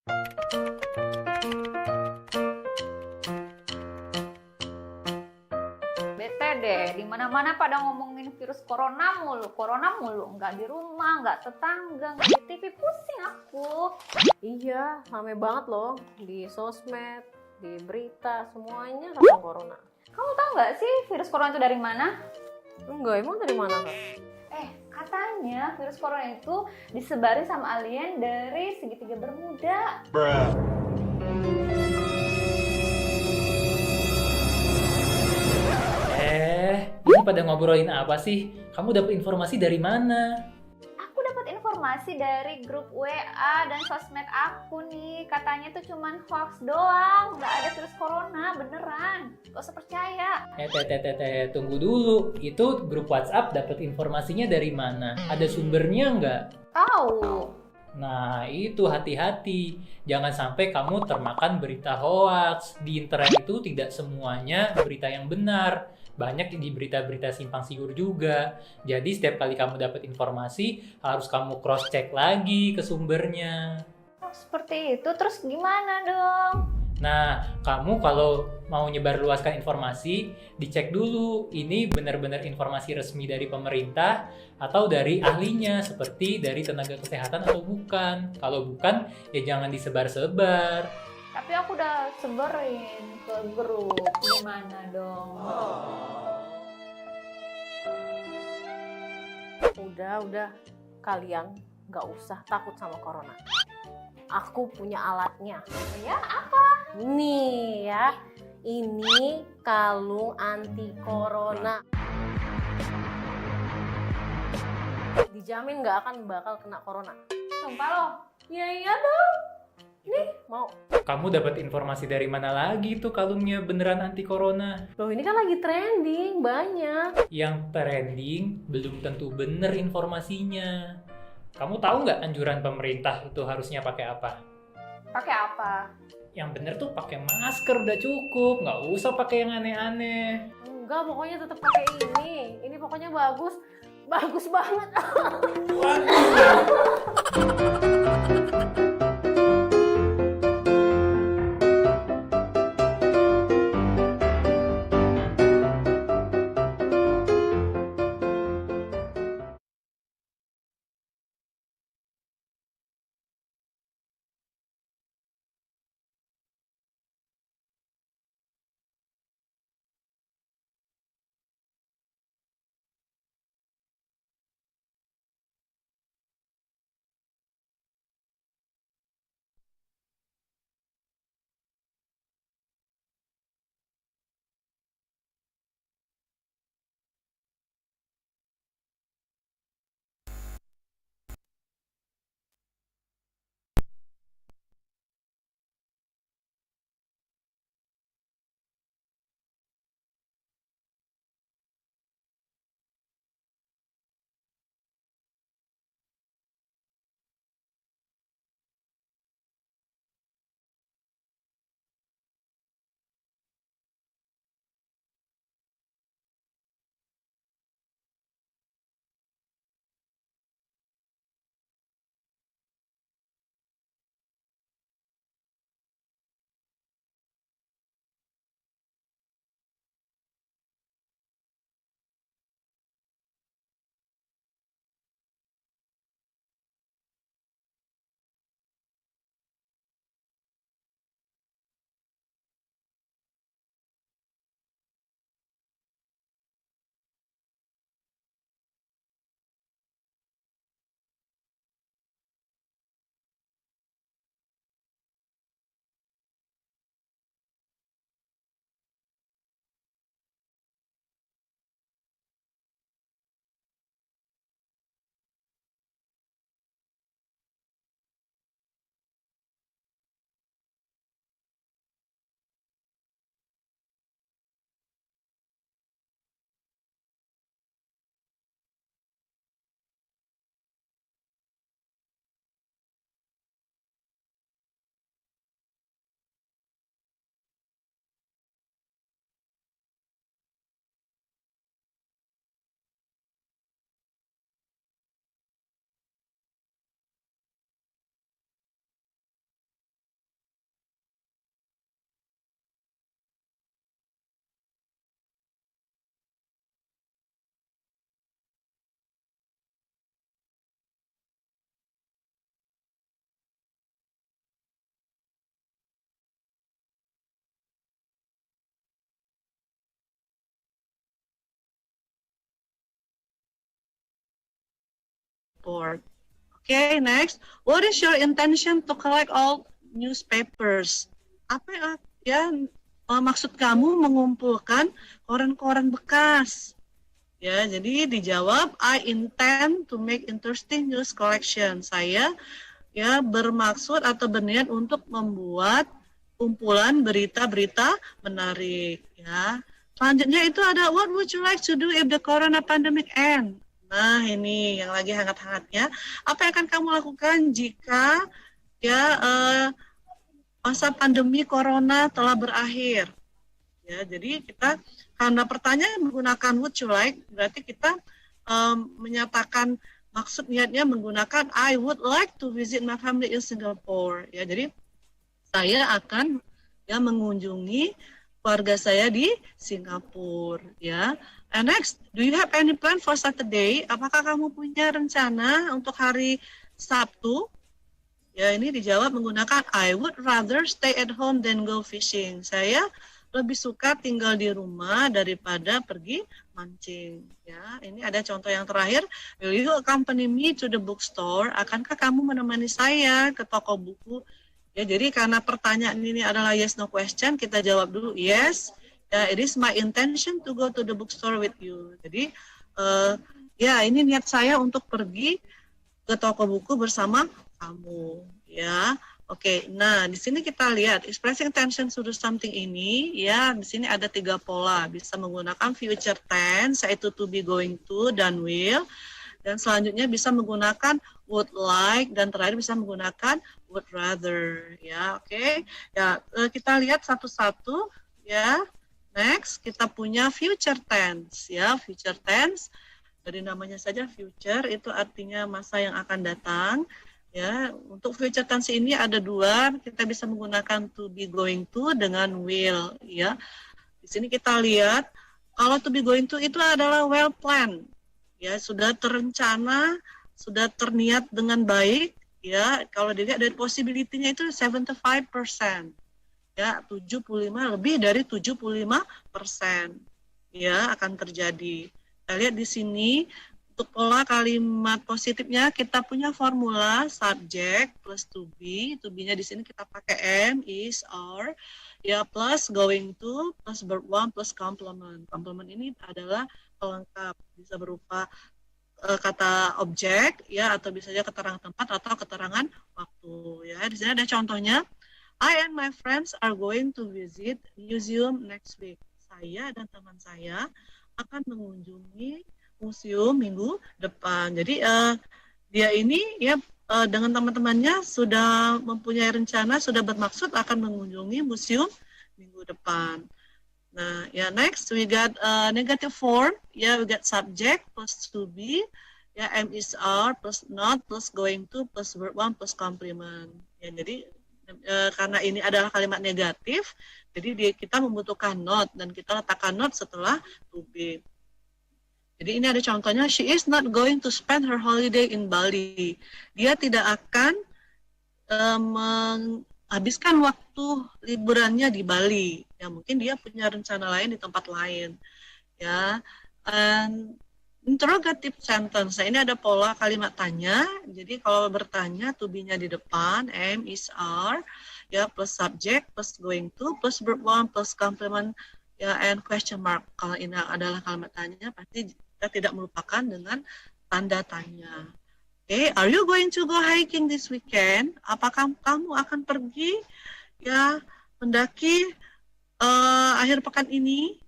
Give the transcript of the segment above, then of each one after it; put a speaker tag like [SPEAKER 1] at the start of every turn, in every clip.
[SPEAKER 1] Bete deh, di mana-mana pada ngomongin virus corona mulu, nggak di rumah, nggak tetangga, nggak di TV, pusing aku.
[SPEAKER 2] Iya, rame banget loh di sosmed, di berita, semuanya tentang corona.
[SPEAKER 1] Kamu tahu nggak sih virus corona itu dari mana?
[SPEAKER 2] Enggak, emang dari mana Kak?
[SPEAKER 1] Katanya virus corona itu disebarin sama alien dari segitiga Bermuda.
[SPEAKER 3] Ini pada ngobrolin apa sih? Kamu dapat informasi dari mana?
[SPEAKER 1] Aku dapat informasi dari grup WA dan sosmed aku nih. Katanya tuh cuman hoax doang, nggak ada virus corona beneran. Gak usah percaya.
[SPEAKER 3] Tunggu dulu. Itu grup WhatsApp dapat informasinya dari mana? Ada sumbernya nggak?
[SPEAKER 1] Tahu.
[SPEAKER 3] Nah, itu hati-hati. Jangan sampai kamu termakan berita hoax. Di internet itu tidak semuanya berita yang benar. Banyak di berita-berita simpang siur juga. Jadi setiap kali kamu dapat informasi, harus kamu cross check lagi ke sumbernya.
[SPEAKER 1] Oh, seperti itu. Terus gimana dong?
[SPEAKER 3] Nah, kamu kalau mau nyebarluaskan informasi, dicek dulu ini benar-benar informasi resmi dari pemerintah atau dari ahlinya, seperti dari tenaga kesehatan atau bukan. Kalau bukan, ya jangan disebar-sebar.
[SPEAKER 1] Tapi aku udah seberin ke grup. Gimana dong?
[SPEAKER 2] Udah, kalian nggak usah takut sama corona. Aku punya alatnya.
[SPEAKER 1] Ya, apa?
[SPEAKER 2] Nih ya, ini kalung anti corona. Dijamin nggak akan bakal kena corona.
[SPEAKER 1] Sumpah loh.
[SPEAKER 2] Ya iya dong. Nih, mau.
[SPEAKER 3] Kamu dapat informasi dari mana lagi tuh kalungnya beneran anti corona?
[SPEAKER 2] Loh ini kan lagi trending, banyak.
[SPEAKER 3] Yang trending belum tentu bener informasinya. Kamu tahu nggak anjuran pemerintah itu harusnya pakai apa?
[SPEAKER 1] Pakai apa?
[SPEAKER 3] Yang bener tuh pakai masker udah cukup, nggak usah pakai yang aneh-aneh.
[SPEAKER 2] Enggak, pokoknya tetap pakai ini. Ini pokoknya bagus. Bagus banget.
[SPEAKER 4] report. Okay, next. What is your intention to collect all newspapers? Apa maksud kamu mengumpulkan koran-koran bekas? Ya, jadi dijawab, I intend to make interesting news collection. Saya bermaksud atau berniat untuk membuat kumpulan berita-berita menarik. Ya. Selanjutnya itu ada, what would you like to do if the corona pandemic end? Nah, ini yang lagi hangat-hangatnya. Apa yang akan kamu lakukan jika masa pandemi corona telah berakhir? Ya, jadi kita karena pertanyaan menggunakan would you like, berarti kita menyatakan maksud niatnya menggunakan I would like to visit my family in Singapore. Ya, jadi saya akan mengunjungi keluarga saya di Singapura. Ya. And next, do you have any plan for Saturday? Apakah kamu punya rencana untuk hari Sabtu? Ya, ini dijawab menggunakan I would rather stay at home than go fishing. Saya lebih suka tinggal di rumah daripada pergi mancing. Ya, ini ada contoh yang terakhir. Will you accompany me to the bookstore? Akankah kamu menemani saya ke toko buku? Ya, jadi karena pertanyaan ini adalah yes no question, kita jawab dulu yes. It is my intention to go to the bookstore with you. Jadi ini niat saya untuk pergi ke toko buku bersama kamu. Ya. Oke, nah di sini kita lihat expressing intention to do something ini, ya di sini ada 3 pola, bisa menggunakan future tense, yaitu to be, going to, dan will, dan selanjutnya bisa menggunakan would like, dan terakhir bisa menggunakan would rather, ya oke. Ya kita lihat satu-satu, ya. Next kita punya future tense, ya future tense dari namanya saja future itu artinya masa yang akan datang. Ya, untuk future tense ini ada 2, kita bisa menggunakan to be, going to dengan will, ya. Di sini kita lihat kalau to be, going to itu adalah well planned. Ya, sudah terencana, sudah terniat dengan baik, ya. Kalau dilihat dari possibility-nya itu 75%. Ya, 75 lebih dari 75%. Ya, akan terjadi. Kita lihat di sini untuk pola kalimat positifnya kita punya formula subject plus to be-nya di sini kita pakai am, is, are, ya plus going to plus verb one plus complement. Complement ini adalah pelengkap, bisa berupa kata objek, ya atau bisa saja keterangan tempat atau keterangan waktu. Ya, di sini ada contohnya. I and my friends are going to visit museum next week. Saya dan teman saya akan mengunjungi museum minggu depan. Jadi dia ini dengan teman-temannya sudah mempunyai rencana, sudah bermaksud akan mengunjungi museum minggu depan. Nah, ya next we got negative form. Ya, we got subject plus to be, ya am, is, are plus not plus going to plus verb one plus complement. Ya, jadi karena ini adalah kalimat negatif, jadi kita membutuhkan not dan kita letakkan not setelah to be. Jadi ini ada contohnya, she is not going to spend her holiday in Bali. Dia tidak akan menghabiskan waktu liburannya di Bali. Ya mungkin dia punya rencana lain di tempat lain. Ya, interrogative sentence. Nah, ini ada pola kalimat tanya. Jadi kalau bertanya, to be-nya di depan, am, is, are, ya plus subject plus going to plus verb one plus complement, ya and question mark. Kalau ini adalah kalimat tanya, pasti kita tidak melupakan dengan tanda tanya. Oke, are you going to go hiking this weekend? Apakah kamu akan pergi ya mendaki akhir pekan ini?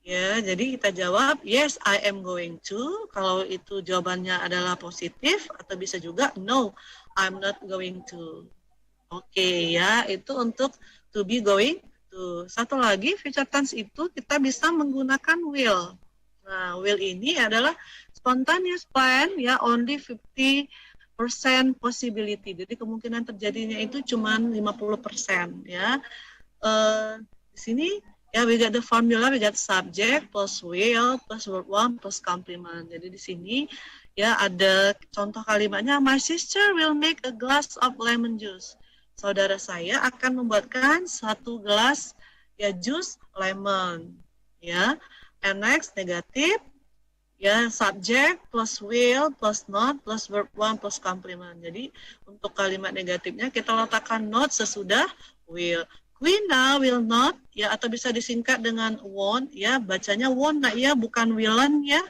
[SPEAKER 4] Ya, jadi kita jawab yes, I am going to. Kalau itu jawabannya adalah positif atau bisa juga no, I'm not going to. Oke, ya, itu untuk to be, going to. Satu lagi future tense itu kita bisa menggunakan will. Nah, will ini adalah spontaneous plan, ya, only 50% possibility. Jadi kemungkinan terjadinya itu cuma 50%, ya. Di sini, ya, we got the formula, we got subject plus will plus verb one plus complement. Jadi di sini, ya, ada contoh kalimatnya, my sister will make a glass of lemon juice. Saudara saya akan membuatkan 1 gelas, ya, jus lemon, ya. And next, negatif, ya, subject plus will plus not plus verb one plus complement. Jadi untuk kalimat negatifnya kita letakkan not sesudah will. Quina will not, ya, atau bisa disingkat dengan won't, ya, bacanya won't nak, ya, bukan willen, ya,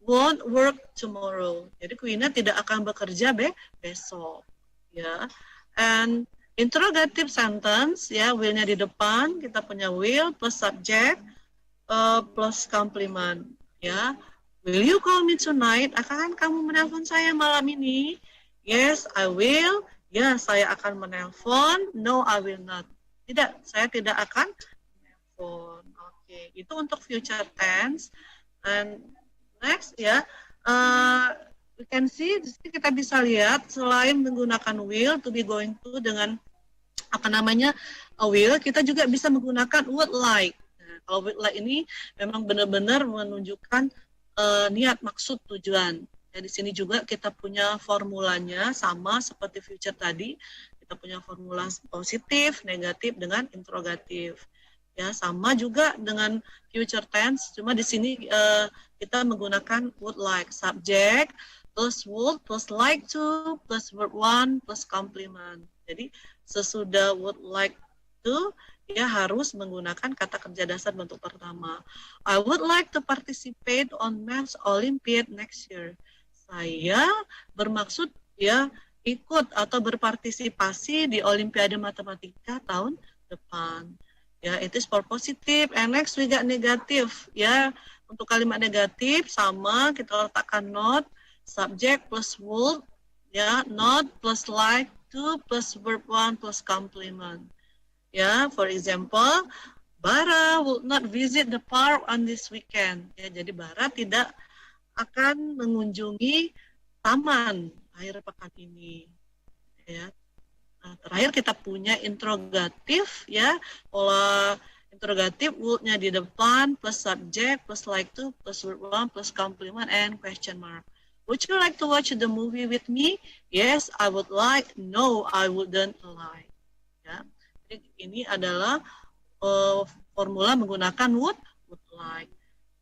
[SPEAKER 4] won't work tomorrow. Jadi Quina tidak akan bekerja besok, ya. And interrogative sentence, ya, will-nya di depan, kita punya will plus subject plus complement, ya. Will you call me tonight? Akan kamu menelpon saya malam ini? Yes, I will. Ya, saya akan menelpon. No, I will not. Tidak, saya tidak akan menelpon. Oke, itu untuk future tense. And next, ya, we can see, di sini kita bisa lihat selain menggunakan will, to be, going to, dengan apa namanya will, kita juga bisa menggunakan would like. Nah, kalau would like ini memang benar-benar menunjukkan niat, maksud, tujuan. Ya, di sini juga kita punya formulanya sama seperti future tadi. Kita punya formula positif, negatif, dengan interrogatif. Ya, sama juga dengan future tense, cuma di sini kita menggunakan would like, subject plus would plus like to plus verb one plus complement. Jadi sesudah would like to, ya, harus menggunakan kata kerja dasar bentuk pertama. I would like to participate on Maths Olympiad next year. Saya bermaksud, ya, ikut atau berpartisipasi di Olimpiade Matematika tahun depan. Ya, it is for positive. And next we got negative. Ya, untuk kalimat negatif sama, kita letakkan not, subject plus would, ya, not plus like to plus verb one plus complement. Ya, for example, Bara will not visit the park on this weekend. Ya, jadi Bara tidak akan mengunjungi taman akhir pekan ini. Ya. Nah, terakhir kita punya interrogatif, ya, pola interrogatif, would-nya di depan plus subject plus like to plus verb one plus complement and question mark. Would you like to watch the movie with me? Yes, I would like. No, I wouldn't like. Ya. Jadi ini adalah formula menggunakan would like.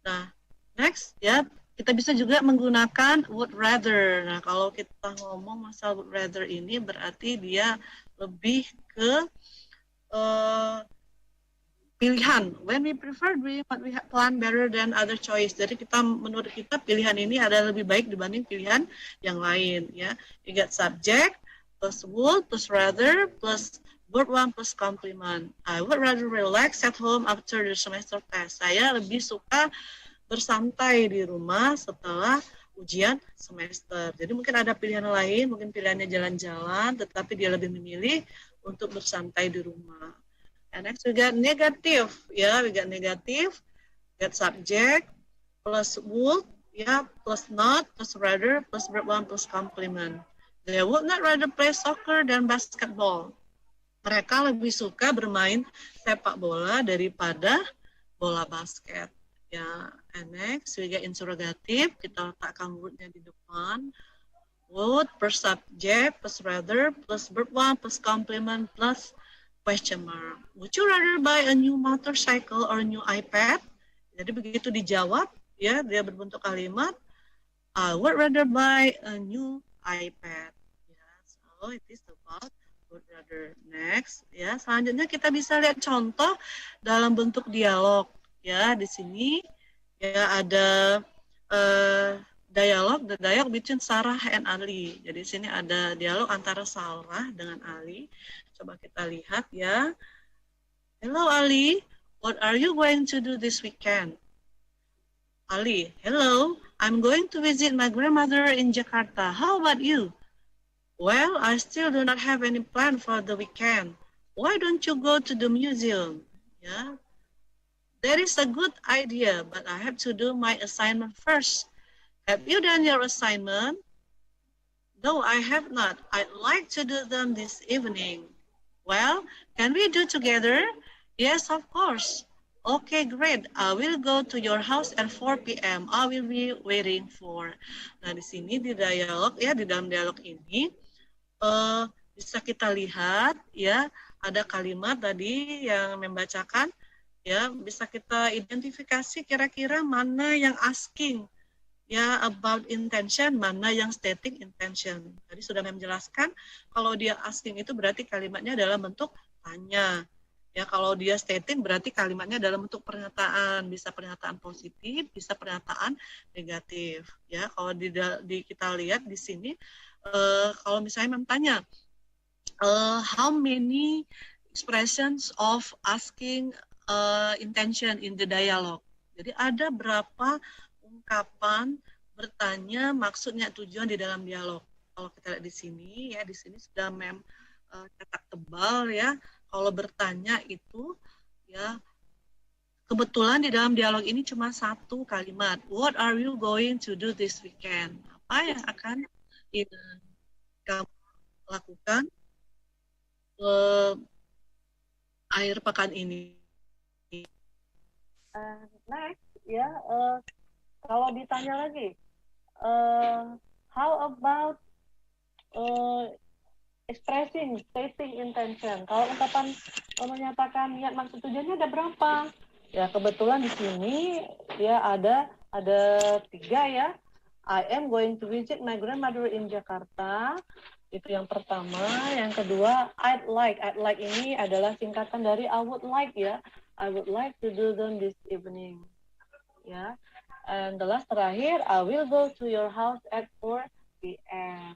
[SPEAKER 4] Nah, next, ya, kita bisa juga menggunakan would rather. Nah, kalau kita ngomong masalah would rather ini berarti dia lebih ke pilihan. When we prefer doing what we have planned better than other choice. Jadi menurut kita pilihan ini adalah lebih baik dibanding pilihan yang lain. Ya, you got subject plus would plus rather plus verb one plus complement. I would rather relax at home after the semester test. Saya lebih suka bersantai di rumah setelah ujian semester. Jadi mungkin ada pilihan lain, mungkin pilihannya jalan-jalan, tetapi dia lebih memilih untuk bersantai di rumah. And next we got negative, ya, we got negative, get subject plus would, ya, plus not plus rather plus verb one plus complement. They would not rather play soccer than basketball. Mereka lebih suka bermain sepak bola daripada bola basket. Ya, and next we get interrogative, kita letakkan would-nya di depan. Would plus subject plus rather plus verb one plus complement plus question mark. Would you rather buy a new motorcycle or a new iPad? Jadi begitu dijawab, ya, dia berbentuk kalimat, I would rather buy a new iPad. Ya, so it is about would rather. Next, ya, selanjutnya kita bisa lihat contoh dalam bentuk dialog. Ya, di sini, ya, ada dialog, the dialog between Sarah and Ali. Jadi di sini ada dialog antara Sarah dengan Ali. Coba kita lihat, ya. Hello Ali, what are you going to do this weekend? Ali, hello, I'm going to visit my grandmother in Jakarta. How about you? Well, I still do not have any plan for the weekend. Why don't you go to the museum? Yeah. That is a good idea, but I have to do my assignment first. Have you done your assignment? No, I have not. I'd like to do them this evening. Well, can we do together? Yes, of course. Okay, great. I will go to your house at 4 p.m. I will be waiting for. Nah, di sini di dialog, ya, di dalam dialog ini bisa kita lihat, ya, ada kalimat tadi yang membacakan. Ya, bisa kita identifikasi kira-kira mana yang asking, ya about intention, mana yang stating intention. Tadi sudah menjelaskan kalau dia asking itu berarti kalimatnya dalam bentuk tanya. Ya, kalau dia stating berarti kalimatnya dalam bentuk pernyataan, bisa pernyataan positif, bisa pernyataan negatif. Ya, kalau kita lihat di sini, kalau misalnya tanya, how many expressions of asking intention in the dialogue. Jadi ada berapa ungkapan bertanya maksudnya tujuan di dalam dialog. Kalau kita lihat di sini sudah cetak tebal ya. Kalau bertanya itu ya kebetulan di dalam dialog ini cuma satu kalimat. What are you going to do this weekend? Apa yang akan kamu lakukan akhir pekan ini?
[SPEAKER 5] Next ya, kalau ditanya lagi, how about stating intention? Kalau ungkapan menyatakan niat maksud tujuannya ada berapa? Ya kebetulan di sini ya ada 3 ya. I am going to visit my grandmother in Jakarta. Itu yang pertama. Yang kedua, I'd like ini adalah singkatan dari I would like ya. I would like to do them this evening. Ya. And the last terakhir, I will go to your house at 4 p.m.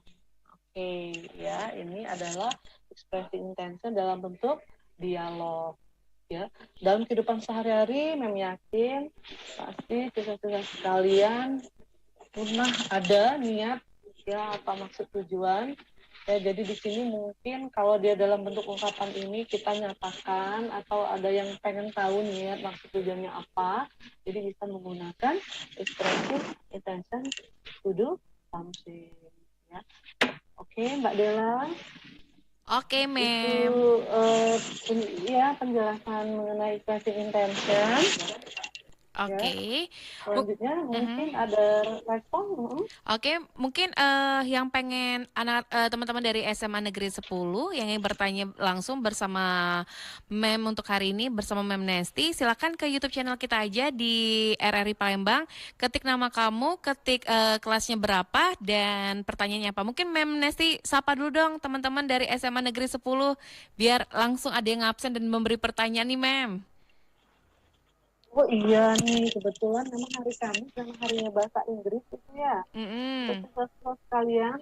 [SPEAKER 5] Oke, ya, ini adalah expressing intention dalam bentuk dialog. Ya, dalam kehidupan sehari-hari, Mem yakin pasti siswa-siswa sekalian pernah ada niat ya apa maksud tujuan. Ya, jadi di sini mungkin kalau dia dalam bentuk ungkapan ini kita nyatakan atau ada yang pengen tahu niat maksud tujuannya apa, jadi bisa menggunakan expressive intention to do something. Ya. Oke, Mbak Dela.
[SPEAKER 2] Oke, Mem.
[SPEAKER 5] Itu ya penjelasan mengenai expressive intention.
[SPEAKER 2] Oke.
[SPEAKER 5] Selanjutnya mungkin ada respon.
[SPEAKER 2] Oke, mungkin yang pengen teman-teman dari SMA Negeri 10 yang ingin bertanya langsung bersama Mem untuk hari ini bersama Mem Nesti, silakan ke YouTube channel kita aja di RRI Palembang, ketik nama kamu, ketik kelasnya berapa dan pertanyaannya apa. Mungkin Mem Nesti sapa dulu dong teman-teman dari SMA Negeri 10 biar langsung ada yang absen dan memberi pertanyaan nih, Mem.
[SPEAKER 5] Oh iya nih, kebetulan memang hari Kamis dan harinya bahasa Inggris itu ya. Siswa-siswa sekalian,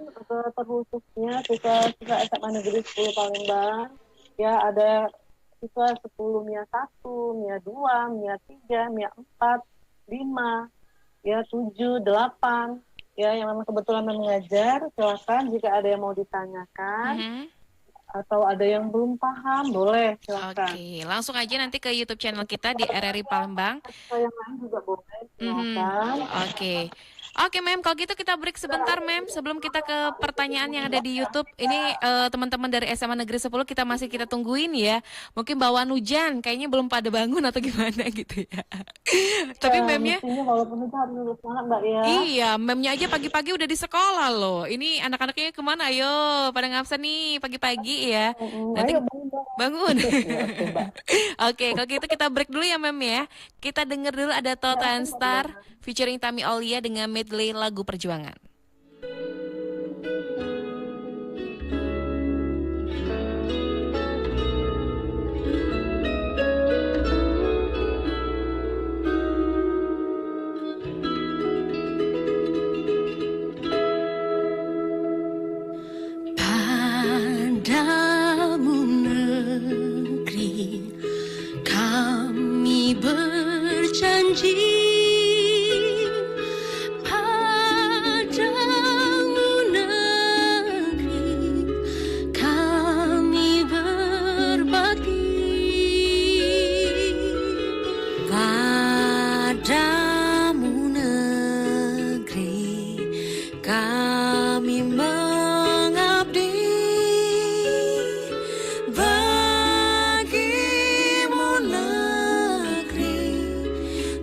[SPEAKER 5] terkhususnya siswa SMA Negeri 10 Palembang, ya ada siswa 10 MIA 1, MIA 2, MIA 3, MIA 4, 5, ya 7, 8, ya yang memang kebetulan mengajar, silakan jika ada yang mau ditanyakan. Atau ada yang belum paham, boleh silakan.
[SPEAKER 2] Oke, langsung aja nanti ke YouTube channel kita di RRI Palembang.
[SPEAKER 5] Atau yang lain juga boleh, silakan.
[SPEAKER 2] Oke, Mem, kalau gitu kita break sebentar, Mem, sebelum kita ke pertanyaan yang ada di YouTube. Ini teman-teman dari SMA Negeri 10 kita tungguin ya. Mungkin bawaan hujan, kayaknya belum pada bangun atau gimana gitu ya. Tapi Memnya,
[SPEAKER 5] walaupun itu harus semangat, Mbak ya.
[SPEAKER 2] Iya, Memnya aja pagi-pagi udah di sekolah loh. Ini anak-anaknya kemana? Ayo, pada ngabsen nih pagi-pagi ya. Nanti
[SPEAKER 5] Ayo,
[SPEAKER 2] bangun. Oke, kalau gitu kita break dulu ya, Mem ya. Kita denger dulu ada Total Star featuring Tami Aulia dengan medley lagu Perjuangan.
[SPEAKER 6] Padamu negeri kami berjanji.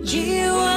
[SPEAKER 6] Jiwa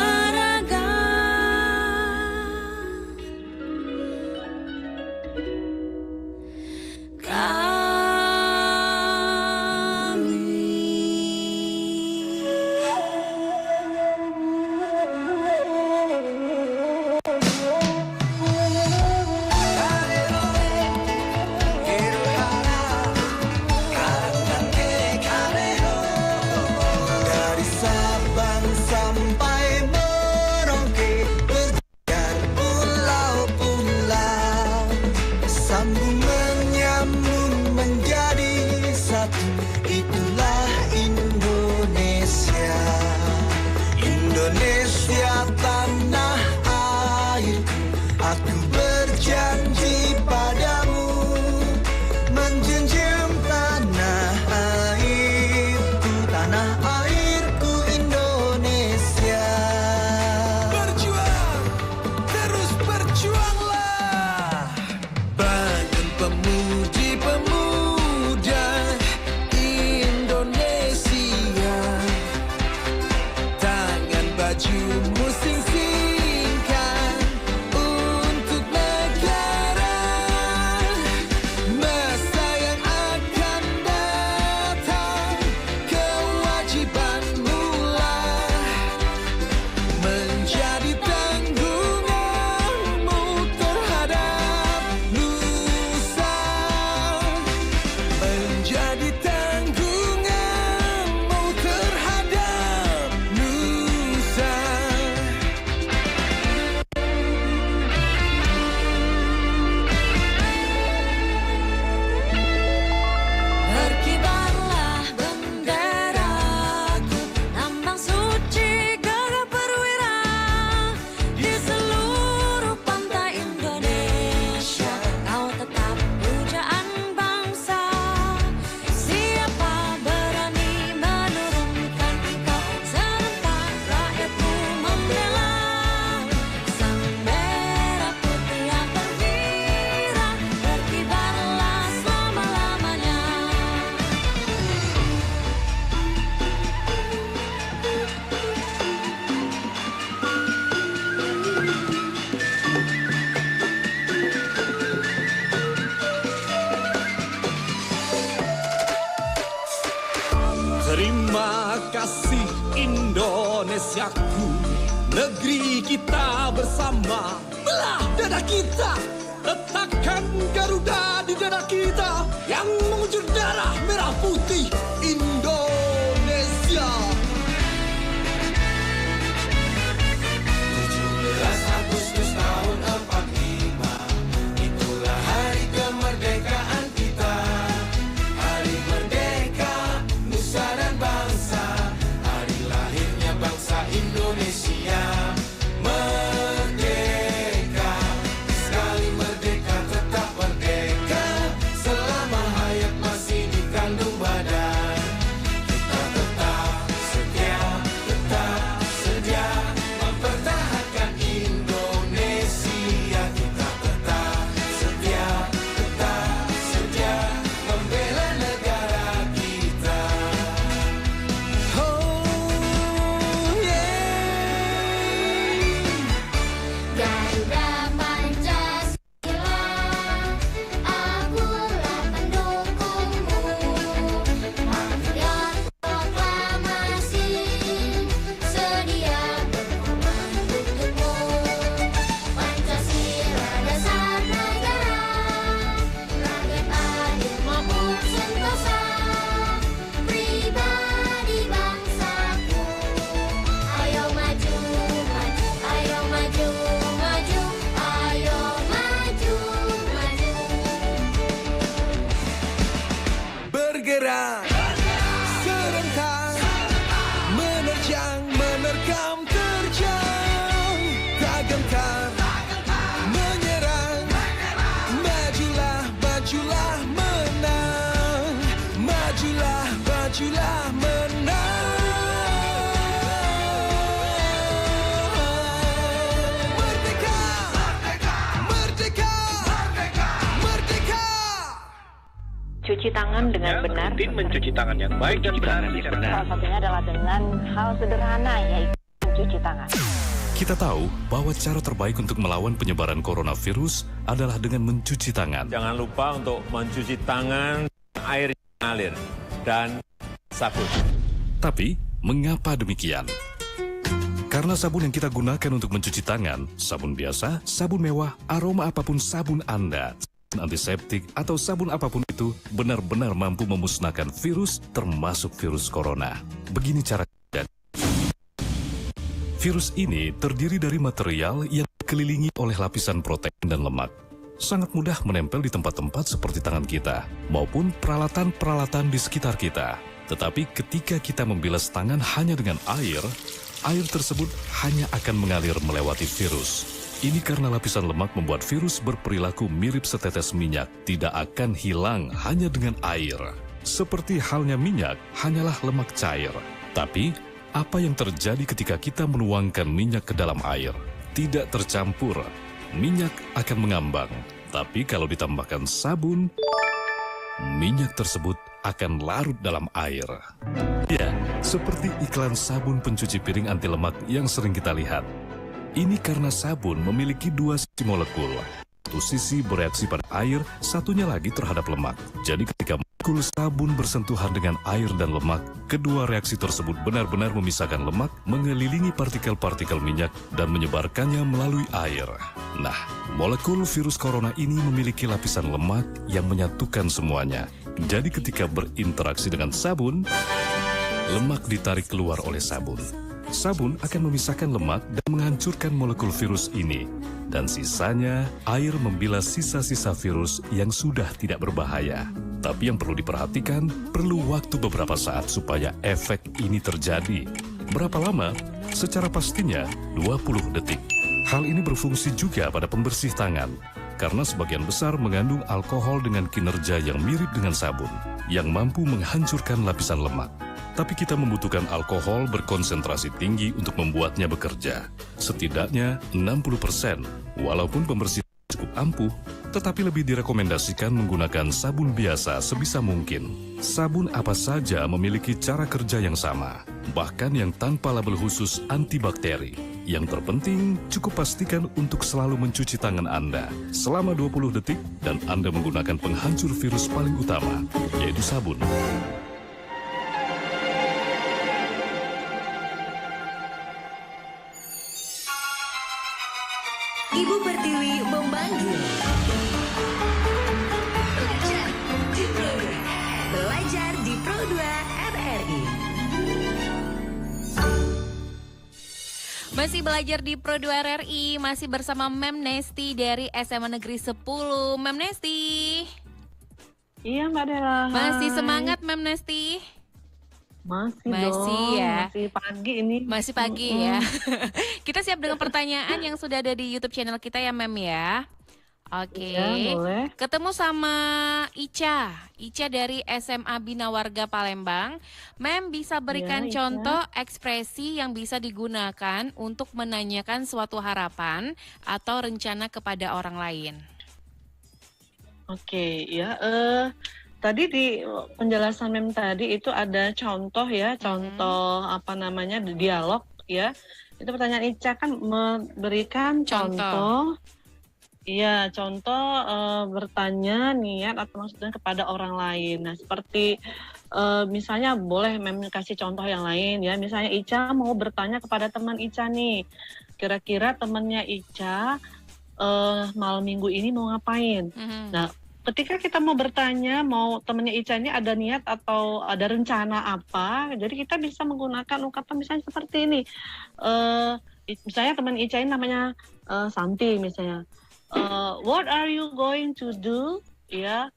[SPEAKER 7] tanah airku Indonesia. Berjuang, terus berjuanglah. Badan pemudi-pemuda Indonesia, tangan bajumu sing-singkan untuk negara. Masa yang akan datang, kewajibanmu lah menjadi tanggunganmu terhadap nusa. Menjadi tanggunganmu terhadap nusa.
[SPEAKER 6] Berkibarlah benderaku, lambang suci gagah perwira di seluruh pantai Indonesia. Kau tetap pujaan bangsa. Siapa berani menurunkan engkau? Serentak rakyatku membela sang merah putih yang perwira. Berkibarlah selama-lamanya.
[SPEAKER 7] Terima kasih Indonesiaku, negeri kita bersama. Belah dada kita, letakkan Garuda di dada kita yang mengucur darah merah putih Indonesia. 17 Agustus tahun 45, itulah hari kemerdekaan kita. Hari merdeka nusa dan bangsa, hari lahirnya bangsa Indonesia. Merdeka, sekali merdeka tetap merdeka. Selama hayat masih dikandung badan, kita tetap sedia mempertahankan Indonesia. Kita tetap sedia membela negara kita. Oh yeah.
[SPEAKER 6] Garuda Pancasila, akulah pendukungmu. Patriot proklamasi, sedia berkorban untukmu. Pancasila dasar negara, rakyat adil maupun sentosa, pribadi bangsaku. Ayo maju, maju, ayo maju, maju, ayo maju, maju.
[SPEAKER 7] Bergerak serentak, menerjang, menerkam, terjang, tak gentar, menyerang, majulah, majulah, menang, majulah, majulah, menang. Merdeka, merdeka, merdeka, merdeka.
[SPEAKER 8] Cuci tangan dengan benar.
[SPEAKER 9] Rutin mencuci tangan yang baik dan benar.
[SPEAKER 8] Salah satunya adalah dengan hal sederhana, yaitu mencuci tangan.
[SPEAKER 10] Kita tahu bahwa cara terbaik untuk melawan penyebaran coronavirus adalah dengan mencuci tangan.
[SPEAKER 9] Jangan lupa untuk mencuci tangan, air mengalir, dan sabun.
[SPEAKER 10] Tapi, mengapa demikian? Karena sabun yang kita gunakan untuk mencuci tangan, sabun biasa, sabun mewah, aroma apapun sabun Anda, antiseptik, atau sabun apapun itu benar-benar mampu memusnahkan virus, termasuk virus corona. Begini cara kerja. Virus ini terdiri dari material yang dikelilingi oleh lapisan protein dan lemak. Sangat mudah menempel di tempat-tempat seperti tangan kita, maupun peralatan-peralatan di sekitar kita. Tetapi ketika kita membilas tangan hanya dengan air tersebut hanya akan mengalir melewati virus. Ini karena lapisan lemak membuat virus berperilaku mirip setetes minyak, tidak akan hilang hanya dengan air. Seperti halnya minyak, hanyalah lemak cair. Tapi, apa yang terjadi ketika kita menuangkan minyak ke dalam air? Tidak tercampur, minyak akan mengambang. Tapi kalau ditambahkan sabun, minyak tersebut akan larut dalam air. Ya, seperti iklan sabun pencuci piring anti lemak yang sering kita lihat. Ini karena sabun memiliki dua sisi molekul. Satu sisi bereaksi pada air, satunya lagi terhadap lemak. Jadi ketika molekul sabun bersentuhan dengan air dan lemak, kedua reaksi tersebut benar-benar memisahkan lemak, mengelilingi partikel-partikel minyak, dan menyebarkannya melalui air. Nah, molekul virus corona ini memiliki lapisan lemak yang menyatukan semuanya. Jadi ketika berinteraksi dengan sabun, lemak ditarik keluar oleh sabun. Sabun akan memisahkan lemak dan menghancurkan molekul virus ini. Dan sisanya, air membilas sisa-sisa virus yang sudah tidak berbahaya. Tapi yang perlu diperhatikan, perlu waktu beberapa saat supaya efek ini terjadi. Berapa lama? Secara pastinya, 20 detik. Hal ini berfungsi juga pada pembersih tangan, karena sebagian besar mengandung alkohol dengan kinerja yang mirip dengan sabun, yang mampu menghancurkan lapisan lemak. Tapi kita membutuhkan alkohol berkonsentrasi tinggi untuk membuatnya bekerja. Setidaknya 60%, walaupun pembersih cukup ampuh, tetapi lebih direkomendasikan menggunakan sabun biasa sebisa mungkin. Sabun apa saja memiliki cara kerja yang sama, bahkan yang tanpa label khusus antibakteri. Yang terpenting, cukup pastikan untuk selalu mencuci tangan Anda selama 20 detik dan Anda menggunakan penghancur virus paling utama, yaitu sabun.
[SPEAKER 11] Ibu Pertiwi memanggil. Belajar di Pro 2 RRI.
[SPEAKER 2] Masih belajar di Pro 2 RRI, masih bersama Mem Nesti dari SMA Negeri 10. Mem Nesti.
[SPEAKER 5] Iya Mbak Dela.
[SPEAKER 2] Masih
[SPEAKER 5] hai.
[SPEAKER 2] semangat Mem Nesti?
[SPEAKER 5] Masih
[SPEAKER 2] Masih
[SPEAKER 5] dong.
[SPEAKER 2] ya.
[SPEAKER 5] Masih pagi ini.
[SPEAKER 2] Masih pagi ya. Kita siap dengan pertanyaan yang sudah ada di YouTube channel kita ya Mem ya. Oke.
[SPEAKER 5] Iya, boleh.
[SPEAKER 2] Ketemu sama Ica dari SMA Bina Warga Palembang. Mem bisa berikan
[SPEAKER 5] Iya, Ica.
[SPEAKER 2] contoh ekspresi yang bisa digunakan untuk menanyakan suatu harapan atau rencana kepada orang lain.
[SPEAKER 5] Oke, ya. Tadi di penjelasan Mem tadi itu ada contoh ya, contoh apa namanya dialog ya. Itu pertanyaan Ica kan memberikan contoh. Iya, contoh bertanya niat atau maksudnya kepada orang lain. Nah, seperti misalnya boleh Mem kasih contoh yang lain ya. Misalnya Ica mau bertanya kepada teman Ica nih, kira-kira temannya Ica malam minggu ini mau ngapain? Nah, ketika kita mau bertanya, mau temannya Ica ini ada niat atau ada rencana apa, jadi kita bisa menggunakan ungkapan misalnya seperti ini. Misalnya teman Ica ini namanya Santi misalnya. What are you going to do ya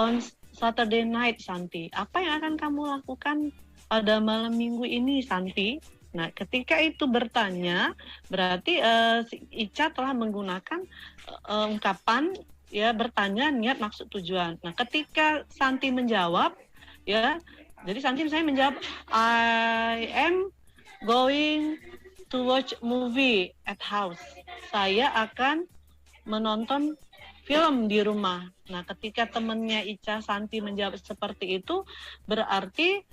[SPEAKER 5] on Saturday night, Santi? Apa yang akan kamu lakukan pada malam minggu ini, Santi? Nah, ketika itu bertanya, berarti si Ica telah menggunakan ungkapan ya bertanya niat maksud tujuan. Nah, ketika Santi menjawab ya, jadi Santi misalnya menjawab I am going to watch movie at house. Saya akan menonton film di rumah. Nah, ketika temannya Ica Santi menjawab seperti itu, berarti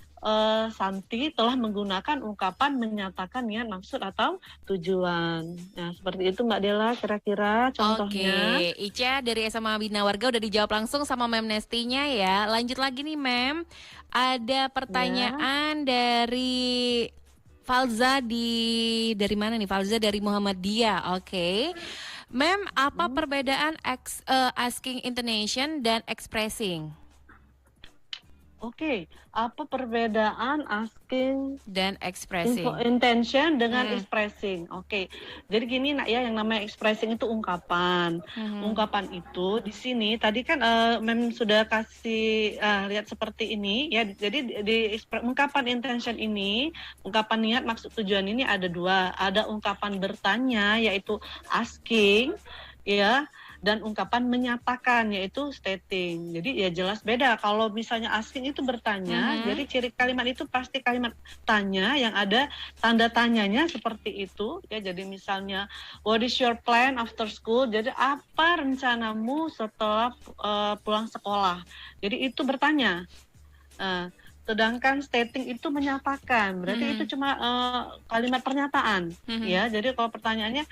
[SPEAKER 5] Santi telah menggunakan ungkapan menyatakan niat maksud atau tujuan. Nah, seperti itu Mbak Dela kira-kira contohnya.
[SPEAKER 2] Oke, Ica dari SMA Bina Warga udah dijawab langsung sama Mem Nestinya ya. Lanjut lagi nih Mem, ada pertanyaan dari Falza dari mana nih? Falza dari Muhammadiyah. Oke. Mem, apa perbedaan asking intonation dan expressing?
[SPEAKER 5] Oke, apa perbedaan asking
[SPEAKER 2] dan expressing?
[SPEAKER 5] Intention dengan expressing. Oke, jadi gini nak ya, yang namanya expressing itu ungkapan. Ungkapan itu di sini tadi kan Mem sudah kasih lihat seperti ini ya. Jadi di ungkapan intention ini, ungkapan niat maksud tujuan ini ada dua. Ada ungkapan bertanya yaitu asking ya.
[SPEAKER 4] dan ungkapan menyatakan yaitu stating. Jadi ya jelas beda. Kalau misalnya asking itu bertanya, jadi ciri kalimat itu pasti kalimat tanya yang ada tanda tanyanya seperti itu. Ya, jadi misalnya what is your plan after school? Jadi apa rencanamu setelah pulang sekolah? Jadi itu bertanya. Sedangkan stating itu menyatakan, berarti itu cuma kalimat pernyataan, ya. Jadi kalau pertanyaannya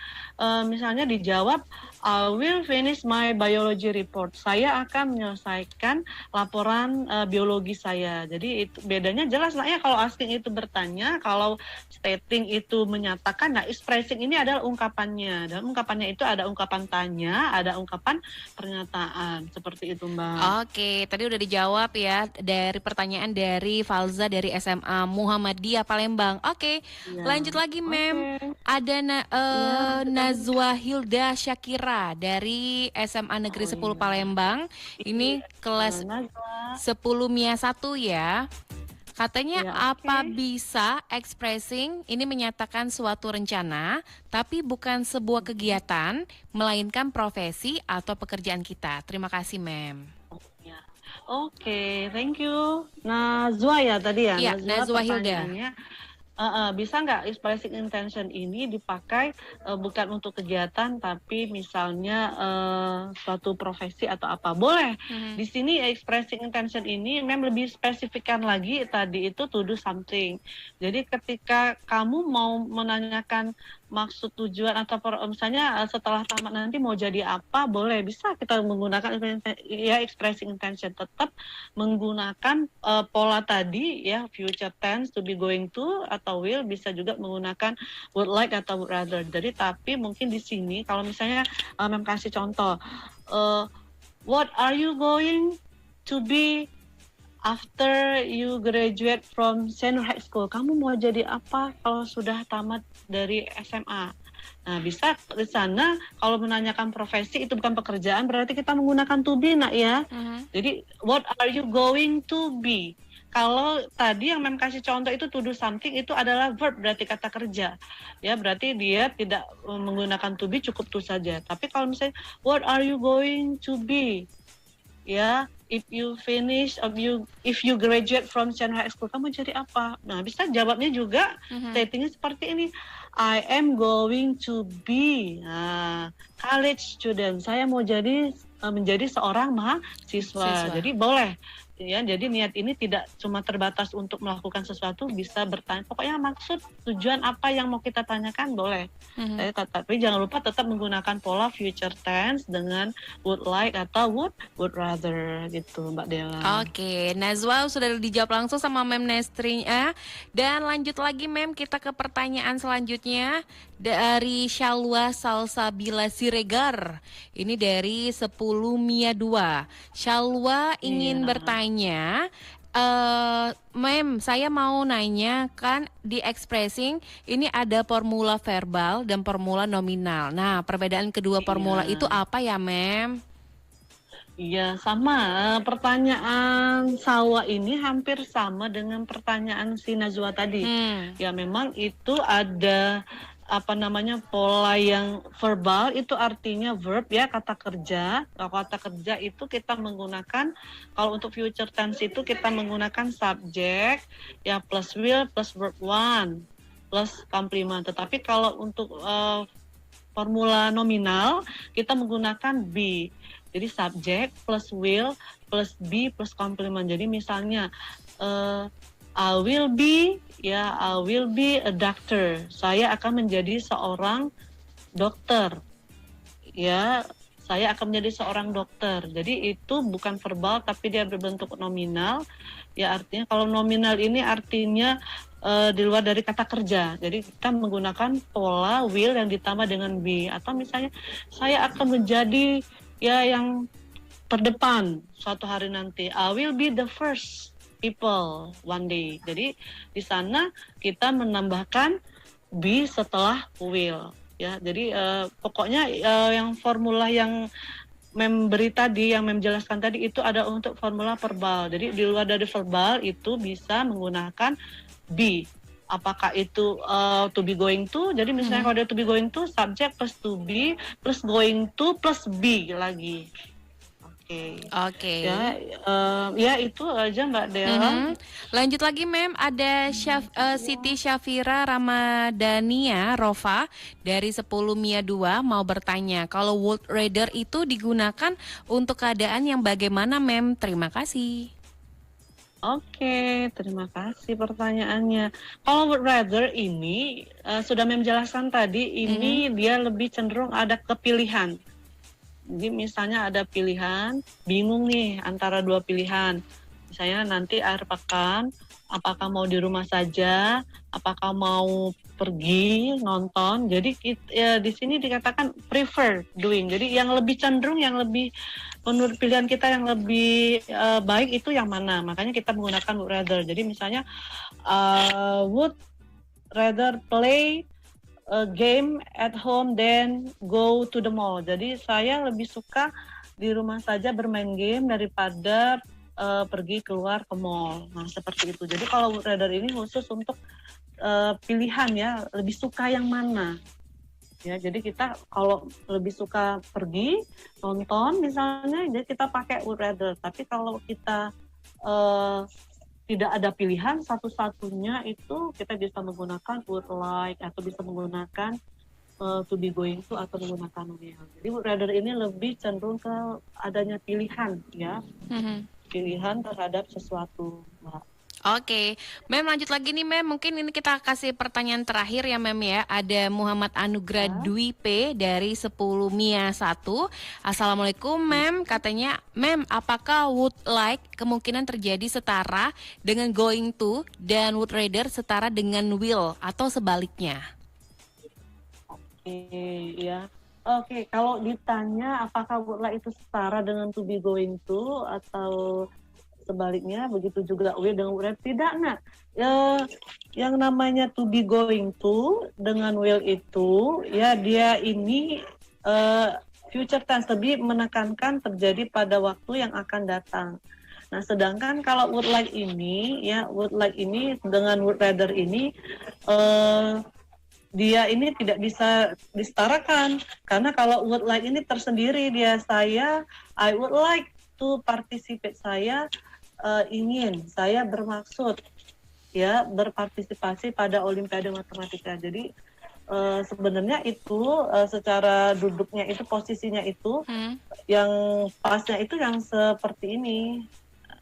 [SPEAKER 4] misalnya dijawab, I will finish my biology report. Saya akan menyelesaikan laporan biologi saya. Jadi itu bedanya jelas lah ya. Kalau asking itu bertanya, kalau stating itu menyatakan. Nah, expressing ini adalah ungkapannya. Dalam ungkapannya itu ada ungkapan tanya, ada ungkapan pernyataan. Seperti itu, Mbak.
[SPEAKER 2] Oke, tadi udah dijawab ya dari pertanyaan dari Falza dari SMA Muhammadiyah Palembang. Oke,
[SPEAKER 4] Ya.
[SPEAKER 2] lanjut lagi, Mem. Ada Nazwa Hilda Syakira dari SMA Negeri 10 Palembang. Ini kelas 10 MIA 1 ya. Katanya apa bisa expressing ini menyatakan suatu rencana tapi bukan sebuah kegiatan melainkan profesi atau pekerjaan kita. Terima kasih, Mem.
[SPEAKER 4] Oke, thank you. Nazwa ya tadi ya?
[SPEAKER 2] Iya, Nazwa Hilda.
[SPEAKER 4] pertanyaannya, bisa nggak expressing intention ini dipakai bukan untuk kegiatan tapi misalnya suatu profesi atau apa? Boleh. Di sini expressing intention ini memang lebih spesifikkan lagi tadi itu to do something. Jadi ketika kamu mau menanyakan maksud tujuan atau misalnya setelah tamat nanti mau jadi apa, boleh, bisa kita menggunakan ya expressing intention, tetap menggunakan pola tadi ya, future tense, to be, going to, atau will, bisa juga menggunakan would like atau would rather. Jadi tapi mungkin di sini kalau misalnya Mem kasih contoh, what are you going to be after you graduate from senior high school? Kamu mau jadi apa kalau sudah tamat dari SMA? Nah, bisa di sana kalau menanyakan profesi itu bukan pekerjaan, berarti kita menggunakan to be, nak ya. Jadi what are you going to be? Kalau tadi yang Mem kasih contoh itu to do something, itu adalah verb, berarti kata kerja. Ya, berarti dia tidak menggunakan to be, cukup to saja. Tapi kalau misalnya what are you going to be? Ya, if you finish, if you graduate from senior high school, kamu jadi apa? Nah, bisa jawabnya juga statingnya seperti ini. I am going to be college student. Saya mau menjadi seorang mahasiswa. Jadi boleh. Ya, jadi niat ini tidak cuma terbatas untuk melakukan sesuatu, bisa bertanya. Pokoknya maksud, tujuan apa yang mau kita tanyakan boleh. Tapi jangan lupa tetap menggunakan pola future tense dengan would like atau would rather gitu, Mbak Dela.
[SPEAKER 2] Oke, Nazwa sudah dijawab langsung sama Mem Nestrinya. Dan lanjut lagi, Mem, kita ke pertanyaan selanjutnya dari Shalwa Salsabila Siregar. Ini dari 10 MIA 2. Shalwa ingin bertanya, Mem, saya mau nanya, kan di expressing ini ada formula verbal dan formula nominal. Nah, perbedaan kedua formula itu apa ya, Mem?
[SPEAKER 4] Iya, sama. Pertanyaan Salwa ini hampir sama dengan pertanyaan si Nazwa tadi. Ya, memang itu ada pola yang verbal, itu artinya verb ya, kata kerja. Kalau kata kerja itu kita menggunakan, kalau untuk future tense itu kita menggunakan subject ya, plus will plus verb one plus complement. Tetapi kalau untuk formula nominal kita menggunakan be. Jadi subject plus will plus be plus complement. Jadi misalnya I will be a doctor. Saya akan menjadi seorang dokter. Ya, saya akan menjadi seorang dokter. Jadi itu bukan verbal tapi dia berbentuk nominal. Ya, artinya kalau nominal ini artinya di luar dari kata kerja. Jadi kita menggunakan pola will yang ditambah dengan be. Atau misalnya saya akan menjadi yang terdepan suatu hari nanti. I will be the first people one day. Jadi di sana kita menambahkan be setelah will ya. Jadi pokoknya yang formula yang Mem beri tadi, yang Mem jelaskan tadi itu ada untuk formula verbal. Jadi di luar dari verbal itu bisa menggunakan be. apakah itu to be going to. Jadi misalnya kalau ada to be going to, subject plus to be plus going to plus be lagi.
[SPEAKER 2] Oke.
[SPEAKER 4] Ya itu aja Mbak Dea.
[SPEAKER 2] Lanjut lagi Mem, ada Siti Syafira Ramadhania Rofa dari 10 Mia 2 mau bertanya, kalau would rather itu digunakan untuk keadaan yang bagaimana Mem? Terima kasih.
[SPEAKER 4] Oke, terima kasih pertanyaannya. Kalau would rather ini sudah Mem jelaskan tadi, ini dia lebih cenderung ada kepilihan. Jadi misalnya ada pilihan, bingung nih antara dua pilihan. Misalnya nanti akhir pekan, apakah mau di rumah saja, apakah mau pergi nonton. Jadi di sini dikatakan prefer doing. Jadi yang lebih cenderung, yang lebih menurut pilihan kita yang lebih baik itu yang mana. Makanya kita menggunakan would rather. Jadi misalnya would rather play a game at home then go to the mall. Jadi saya lebih suka di rumah saja bermain game daripada pergi keluar ke mall. Nah seperti itu. Jadi kalau would rather ini khusus untuk pilihan ya, lebih suka yang mana. Ya, jadi kita kalau lebih suka pergi nonton misalnya, jadi kita pakai would rather. Tapi kalau kita tidak ada pilihan, satu-satunya itu kita bisa menggunakan would like atau bisa menggunakan to be going to atau menggunakan will. Jadi would rather ini lebih cenderung ke adanya pilihan ya, pilihan terhadap sesuatu.
[SPEAKER 2] Oke, Mem lanjut lagi nih Mem, mungkin ini kita kasih pertanyaan terakhir ya Mem ya. Ada Muhammad Anugrah Dwi P dari 10 Mia 1. Assalamualaikum Mem, katanya Mem, apakah would like kemungkinan terjadi setara dengan going to dan would rather setara dengan will atau sebaliknya?
[SPEAKER 4] Oke, kalau ditanya apakah would like itu setara dengan to be going to atau sebaliknya, begitu juga will dengan would rather, tidak. Nah, yang namanya to be going to dengan will itu ya dia ini future tense, lebih menekankan terjadi pada waktu yang akan datang. Nah, sedangkan kalau would like ini ya, would like ini dengan would rather ini dia ini tidak bisa disetarakan, karena kalau would like ini tersendiri, dia I would like to participate, saya ingin, saya bermaksud ya berpartisipasi pada Olimpiade Matematika. Jadi sebenarnya itu secara duduknya itu, posisinya itu yang pasnya itu yang seperti ini.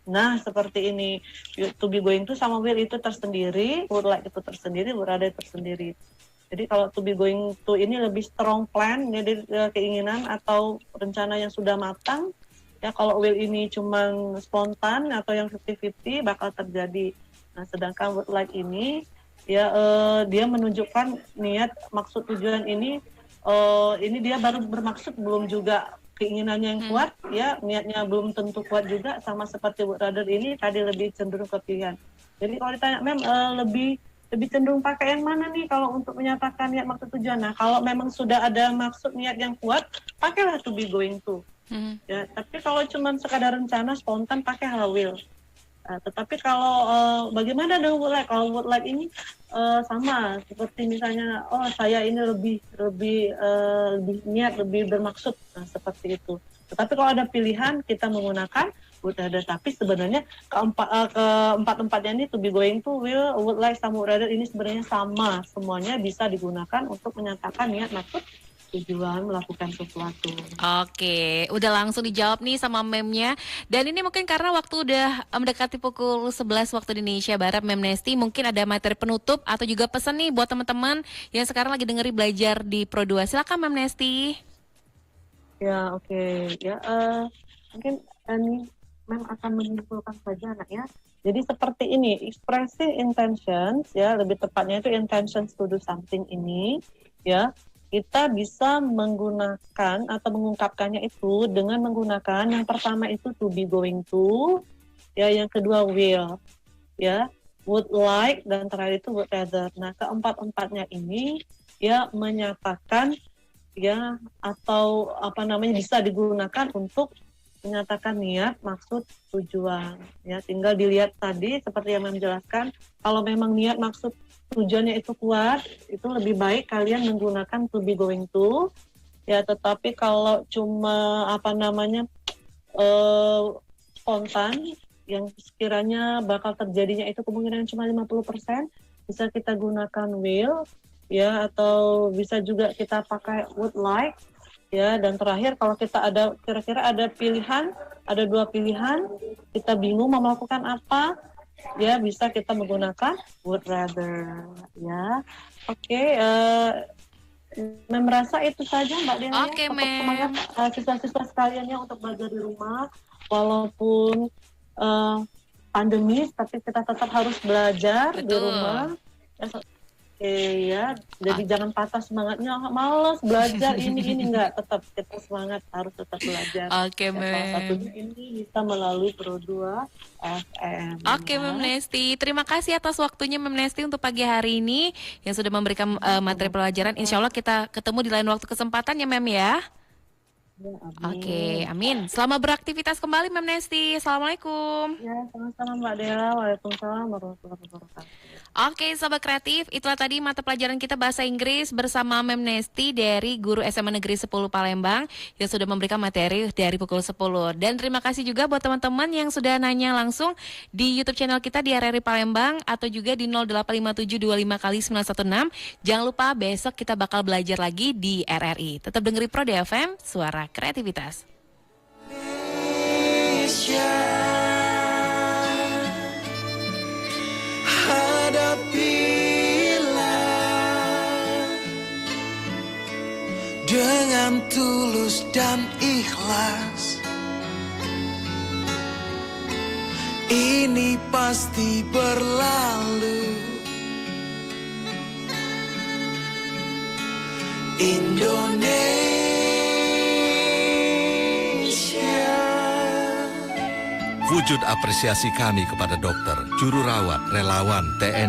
[SPEAKER 4] Nah, seperti ini. To be going to sama will itu tersendiri, would like itu tersendiri, would rather tersendiri. Jadi kalau to be going to ini lebih strong plan, jadi keinginan atau rencana yang sudah matang. Ya, kalau will ini cuma spontan atau yang 50-50 bakal terjadi. Nah, sedangkan would like ini ya dia menunjukkan niat, maksud, tujuan ini dia baru bermaksud, belum juga keinginannya yang kuat ya, niatnya belum tentu kuat juga, sama seperti would rather ini tadi lebih cenderung ke pilihan. Jadi kalau ditanya Mem lebih cenderung pakai yang mana nih kalau untuk menyatakan niat, maksud, tujuan. Nah, kalau memang sudah ada maksud, niat yang kuat, pakailah to be going to. Ya, tapi kalau cuma sekadar rencana spontan pakai will. Tetapi kalau bagaimana dengan would like? Kalau would like ini sama seperti misalnya, saya ini lebih niat, lebih bermaksud, seperti itu. Tetapi kalau ada pilihan kita menggunakan would rather, tapi sebenarnya keempat-empatnya ini to be going to, will, would like sama would rather ini sebenarnya sama, semuanya bisa digunakan untuk menyatakan niat, maksud, tujuan melakukan sesuatu.
[SPEAKER 2] Oke, udah langsung dijawab nih sama Memnya. Dan ini mungkin karena waktu udah mendekati pukul 11 waktu Indonesia Barat, Mem Nesti mungkin ada materi penutup atau juga pesan nih buat teman-teman yang sekarang lagi dengerin belajar di Pro 2. Silakan Mem Nesti.
[SPEAKER 4] Ya, oke. Ya, mungkin ini Mem akan menyimpulkan saja anak ya. Jadi seperti ini, expressing intentions ya, lebih tepatnya itu intentions to do something ini ya. Kita bisa menggunakan atau mengungkapkannya itu dengan menggunakan yang pertama itu to be going to, ya, yang kedua will, ya, would like, dan terakhir itu would rather. Nah, keempat-empatnya ini ya menyatakan ya atau bisa digunakan untuk
[SPEAKER 5] menyatakan niat, maksud, tujuan. Ya, tinggal dilihat tadi seperti yang menjelaskan, kalau memang niat, maksud, tujuannya itu kuat, itu lebih baik kalian menggunakan to be going to. Ya, tetapi kalau cuma spontan, yang sekiranya bakal terjadinya itu kemungkinan cuma 50%, bisa kita gunakan will, ya, atau bisa juga kita pakai would like, ya. Dan terakhir kalau kita kira-kira ada pilihan, ada 2 pilihan, kita bingung mau melakukan apa, ya, bisa kita menggunakan would rather, ya. Oke, Mem merasa itu saja Mbak Dela.
[SPEAKER 2] Oke,
[SPEAKER 5] Tetap
[SPEAKER 2] Mem.
[SPEAKER 5] semangat siswa-siswa sekaliannya untuk belajar di rumah, walaupun pandemi, tapi kita tetap harus belajar di
[SPEAKER 2] Betul.
[SPEAKER 5] rumah. Ya, jadi jangan patah semangatnya, males belajar ini enggak, tetap kita semangat harus tetap belajar.
[SPEAKER 2] Oke,
[SPEAKER 5] Ya, salah
[SPEAKER 2] Mem.
[SPEAKER 5] satunya ini bisa melalui Pro2 FM.
[SPEAKER 2] Oke, Mem Nesti. Terima kasih atas waktunya Mem Nesti untuk pagi hari ini yang sudah memberikan materi pelajaran. Insya Allah kita ketemu di lain waktu kesempatan ya, Mem ya.
[SPEAKER 5] Ya, amin.
[SPEAKER 2] Oke, amin. Selamat beraktivitas kembali Mem Nesti. Assalamualaikum.
[SPEAKER 5] Ya, sama-sama Mbak Dela. Waalaikumsalam warahmatullahi wabarakatuh.
[SPEAKER 2] Oke, Sobat Kreatif, itulah tadi mata pelajaran kita bahasa Inggris bersama Mem Nesti dari guru SMA Negeri 10 Palembang yang sudah memberikan materi dari pukul 10. Dan terima kasih juga buat teman-teman yang sudah nanya langsung di YouTube channel kita di RRI Palembang atau juga di 085725 Jangan lupa besok kita bakal belajar lagi di RRI. Tetap dengeri Pro FM, suara kreativitas.
[SPEAKER 7] Hadapilah dengan tulus dan ikhlas. Ini pasti berlalu. Indonesia.
[SPEAKER 12] Wujud apresiasi kami kepada dokter, juru rawat, relawan, TNI,